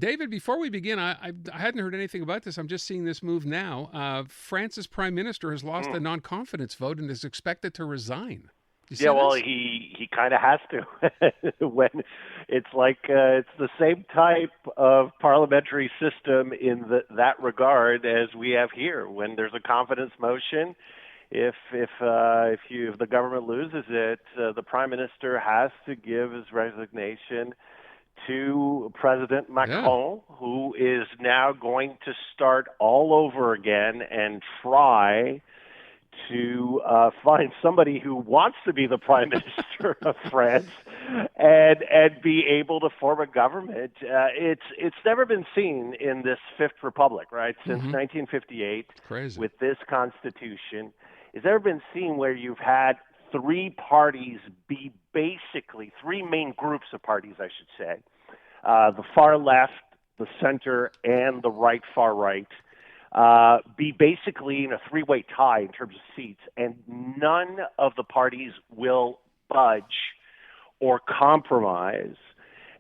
David, before we begin, I hadn't heard anything about this. I'm just seeing this move now. France's prime minister has lost the non-confidence vote and is expected to resign. You see Yeah, well, this? he kind of has to. When it's like it's the same type of parliamentary system in that regard as we have here. When there's a confidence motion, if the government loses it, the prime minister has to give his resignation to President Yeah. Macron, who is now going to start all over again and try to find somebody who wants to be the prime minister of France and be able to form a government. It's never been seen in this Fifth Republic, right? Since 1958, Crazy. with this constitution, it's never been seen where you've had three parties be basically three main groups of parties, I should say, the far left, the center, and the right far right. Be basically in a three-way tie in terms of seats, and none of the parties will budge or compromise.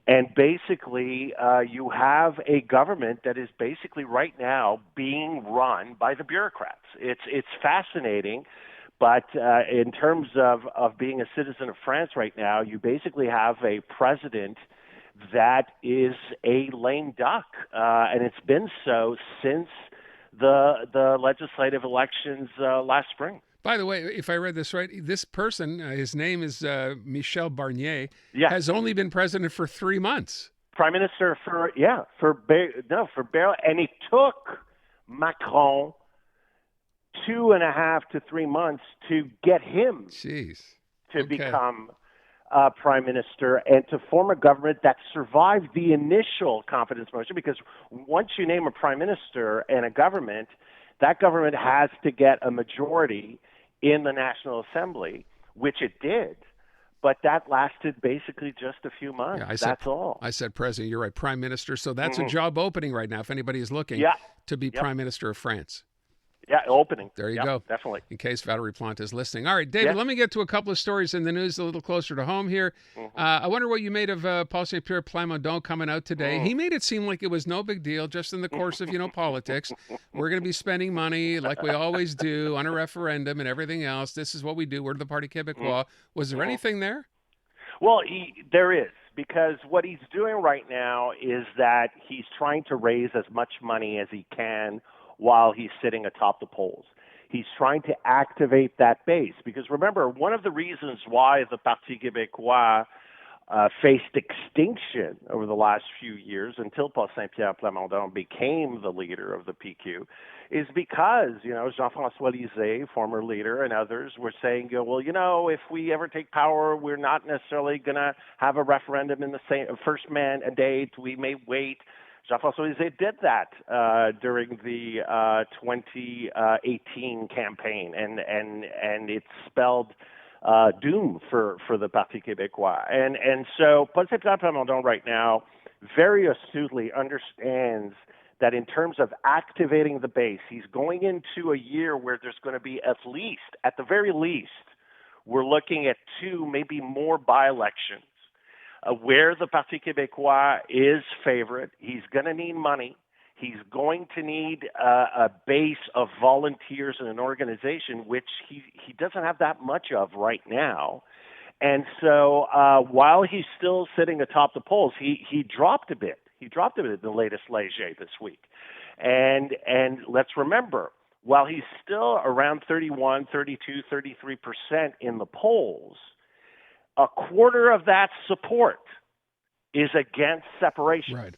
And basically, you have a government that is basically right now being run by the bureaucrats. It's fascinating, but in terms of being a citizen of France right now, you basically have a president that is a lame duck, and it's been so since the legislative elections last spring. By the way, if I read this right, this person, his name is Michel Barnier, Yeah. has only been president for 3 months. Prime Minister and it took Macron 2.5 to 3 months to get him to become prime minister and to form a government that survived the initial confidence motion, because once you name a prime minister and a government, that government has to get a majority in the National Assembly, which it did. But that lasted basically just a few months. Yeah, that's all. I said president. You're right, prime minister. So that's a job opening right now if anybody is looking to be prime minister of France. Yeah, opening. There you go. Definitely. In case Valérie Plante is listening. All right, David, let me get to a couple of stories in the news a little closer to home here. I wonder what you made of Paul St-Pierre Plamondon coming out today. He made it seem like it was no big deal, just in the course of, politics. We're going to be spending money like we always do on a referendum and everything else. This is what we do. We're the Parti Québécois. Was there anything there? Well, there is, because what he's doing right now is that he's trying to raise as much money as he can while he's sitting atop the polls. He's trying to activate that base, because remember, one of the reasons why the Parti Québécois faced extinction over the last few years until Paul St-Pierre Plamondon became the leader of the PQ is because, Jean-François Lisée, former leader, and others were saying, well, if we ever take power, we're not necessarily going to have a referendum in the same first mandate. We may wait. Jean-François Lisée did that during the 2018 campaign, and it spelled doom for the Parti Québécois. And so Paul St-Pierre Plamondon right now very astutely understands that in terms of activating the base, he's going into a year where there's going to be at the very least, we're looking at 2, maybe more by-elections. Where the Parti Québécois is favorite, he's going to need money. He's going to need a base of volunteers in an organization, which he doesn't have that much of right now. And so while he's still sitting atop the polls, he dropped a bit. He dropped a bit in the latest Léger this week. And let's remember, while he's still around 31, 32, 33% in the polls, a quarter of that support is against separation. Right.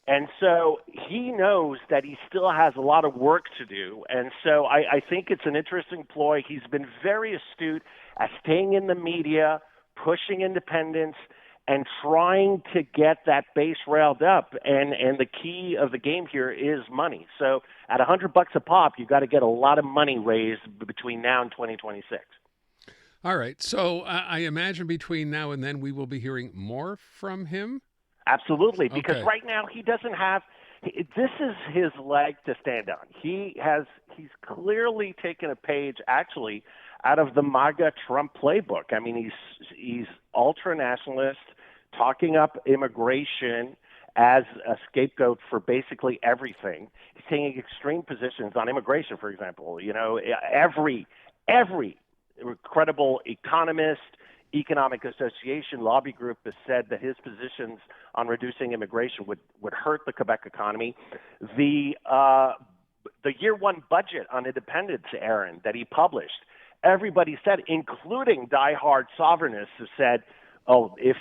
And so he knows that he still has a lot of work to do. And so I think it's an interesting ploy. He's been very astute at staying in the media, pushing independence, and trying to get that base railed up. And the key of the game here is money. So at $100 a pop, you've got to get a lot of money raised between now and 2026. All right. So I imagine between now and then we will be hearing more from him? Absolutely, because right now he doesn't have – this is his leg to stand on. He's clearly taken a page, actually, out of the MAGA Trump playbook. I mean, he's ultra-nationalist, talking up immigration as a scapegoat for basically everything. He's taking extreme positions on immigration, for example. Every credible economist, economic association, lobby group has said that his positions on reducing immigration would hurt the Quebec economy. The year one budget on independence, Aaron, that he published, everybody said, including diehard sovereignists, have said, oh, if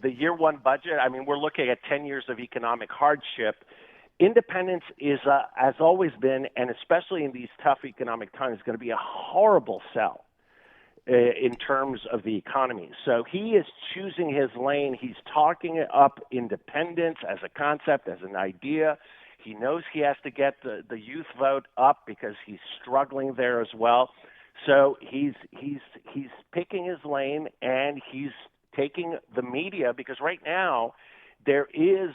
the year one budget, I mean, we're looking at 10 years of economic hardship. Independence is, has always been, and especially in these tough economic times, going to be a horrible sell in terms of the economy. So he is choosing his lane. He's talking up independence as a concept, as an idea. He knows he has to get the youth vote up because he's struggling there as well. So he's picking his lane, and he's taking the media, because right now there is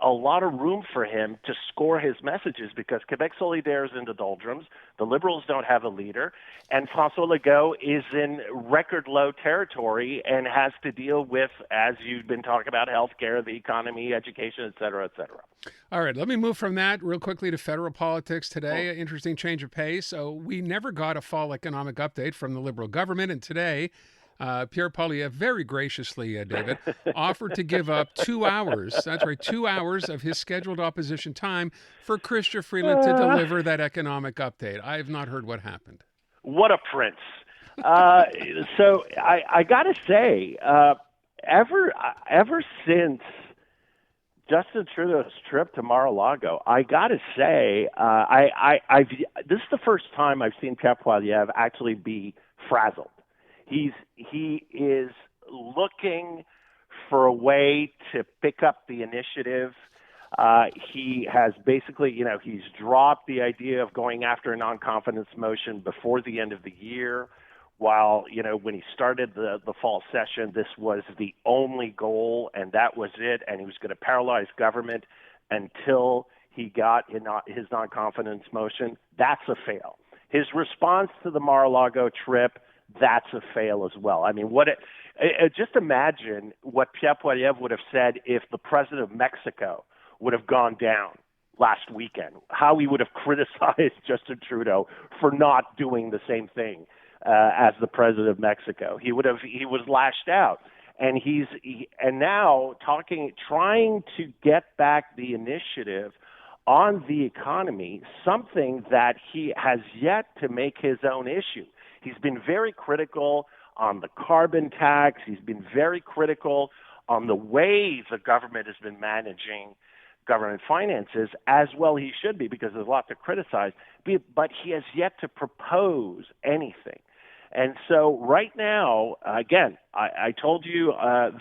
a lot of room for him to score his messages, because Quebec Solidaire is in the doldrums, the Liberals don't have a leader, and François Legault is in record low territory and has to deal with, as you've been talking about, healthcare, the economy, education, et cetera, et cetera. All right, let me move from that real quickly to federal politics today. Interesting change of pace. So we never got a fall economic update from the Liberal government, and today Pierre Poilievre very graciously, David, offered to give up 2 hours, that's right, 2 hours of his scheduled opposition time for Chrystia Freeland to deliver that economic update. I have not heard what happened. What a prince. So I got to say, ever since Justin Trudeau's trip to Mar-a-Lago, I got to say, this is the first time I've seen Pierre Poilievre actually be frazzled. He is looking for a way to pick up the initiative. He has basically, he's dropped the idea of going after a non-confidence motion before the end of the year, while, when he started the fall session, this was the only goal, and that was it, and he was going to paralyze government until he got his non-confidence motion. That's a fail. His response to the Mar-a-Lago trip, that's a fail as well. I mean, just imagine what Pierre Poilievre would have said if the president of Mexico would have gone down last weekend, how he would have criticized Justin Trudeau for not doing the same thing as the president of Mexico. He was lashed out. And and now trying to get back the initiative on the economy, something that he has yet to make his own issue. He's been very critical on the carbon tax. He's been very critical on the way the government has been managing government finances, as well he should be, because there's a lot to criticize. But he has yet to propose anything. And so right now, again, I told you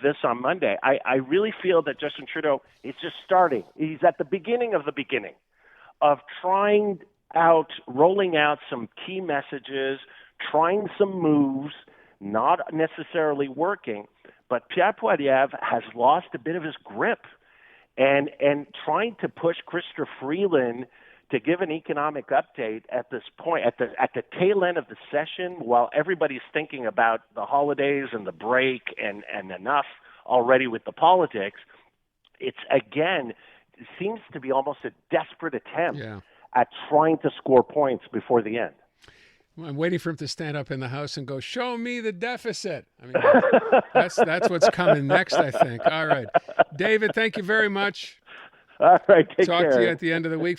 this on Monday, I really feel that Justin Trudeau is just starting. He's at the beginning of rolling out some key messages, trying some moves, not necessarily working, but Pierre Poilievre has lost a bit of his grip, and trying to push Chrystia Freeland to give an economic update at this point, at the tail end of the session, while everybody's thinking about the holidays and the break and enough already with the politics. It seems to be almost a desperate attempt at trying to score points before the end. I'm waiting for him to stand up in the House and go, "Show me the deficit." I mean, that's what's coming next, I think. All right. David, thank you very much. All right. Take care. Talk to you at the end of the week.